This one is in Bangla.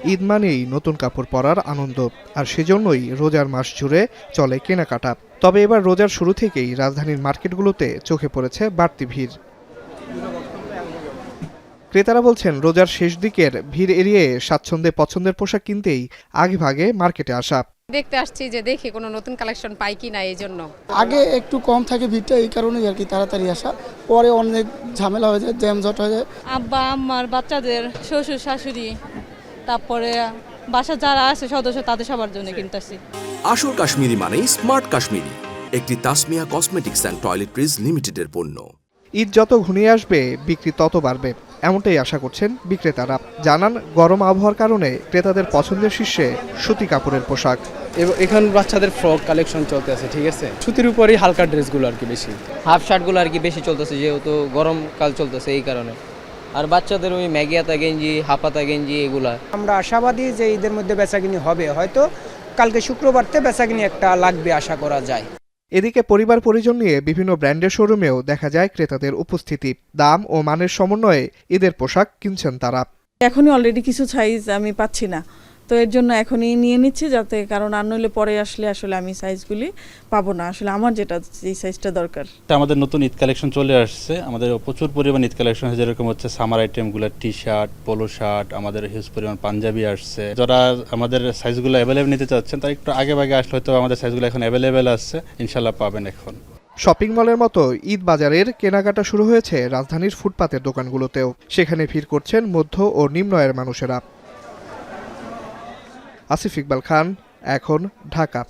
ঈদ মানেই নতুন কাপড় পরার আনন্দ, আর সেজন্যই রোজার মাস জুড়ে চলে কেনাকাটা। তবে এবার রোজার শুরু থেকেই রাজধানীর মার্কেটগুলোতে চোখে পড়েছে বাড়তি ভিড়। ক্রেতারা বলছেন, রোজার শেষ দিকের ভিড় এড়িয়ে স্বাচ্ছন্দ্যে পছন্দের পোশাক কিনতেই আগেভাগে মার্কেটে আসা। দেখতে আসছি যে দেখি কোনো নতুন কালেকশন পাই কি না, এই জন্য। আগে একটু কম থাকে ভিড়টা, এই কারণেই আর কি তাড়াতাড়ি আসা। পরে অনেক ঝামেলা হয়ে যায়, জ্যামজট হয়ে যায়। আব্বা আম্মার, বাচ্চাদের, শ্বশুর শাশুড়ি, তারপরে বাসা যারা আছে সদস্য, তাদের সবার জন্য কিনতেছি। আসল কাশ্মীরি মানেই স্মার্ট কাশ্মীরি, একটি তাসমিয়া কসমেটিক্স অ্যান্ড টয়লেট্রিজ লিমিটেডের পণ্য। ঈদ যত ঘনিয়ে আসবে বিক্রি তত বাড়বে, এমনটাই আশা করছেন বিক্রেতারা। জানান, গরম আবহাওয়ার কারণে ক্রেতাদের পছন্দের শীর্ষে সুতি কাপড়ের পোশাক। এখন বাচ্চাদের ফ্রক কালেকশন চলতে আছে, ঠিক আছে, সুতির উপরই হালকা ড্রেসগুলো আর কি বেশি, হাফ শার্টগুলো আর কি বেশি চলতেছে, যেহেতু গরমকাল চলতেছে এই কারণে। আর বাচ্চাদের ওই ম্যাগি হাতা গেঞ্জি, হাফ হাতা গেঞ্জি এগুলা। আমরা আশাবাদী যে ঈদের মধ্যে বেচাকিনি হবে, হয়তো কালকে শুক্রবারতে বেচাকিনি একটা লাগবে আশা করা যায়। এদিকে পরিবার পরিজন নিয়ে বিভিন্ন ব্র্যান্ডের শোরুমেও দেখা যায় ক্রেতাদের উপস্থিতি। দাম ও মানের সমন্বয়ে ঈদের পোশাক কিনছেন তারা। এখনই অলরেডি কিছু সাইজ আমি পাচ্ছি না, তো এর জন্য এখনই নিয়ে নিচ্ছি, যাতে কারণ আর নইলে পরে আসলে আমি সাইজগুলি পাবো না। আসলে আমার যেই সাইজটা দরকার। আমাদের নতুন ঈদ কালেকশন চলে আসছে, আমাদের প্রচুর পরিমাণ ঈদ কালেকশন হয়েছে, যেরকম হচ্ছে সামার আইটেমগুলো, টি শার্ট, পোলো শার্ট, আমাদের হিউজ পরিমাণ পাঞ্জাবি আসছে। যারা আমাদের সাইজগুলো অ্যাভেলেবেল নিতে চাচ্ছেন তারা একটু আগে আসলে হয়তো আমাদের সাইজগুলো এখন অ্যাভেলেবেল আছে, ইনশাল্লাহ পাবেন এখন। শপিং মলের মতো ঈদ বাজারের কেনাকাটা শুরু হয়েছে রাজধানীর ফুটপাতের দোকানগুলোতেও। সেখানে ভিড় করছেন মধ্য ও নিম্ন আয়ের মানুষেরা। আসিফ ইকবাল খান, এখন, ঢাকা।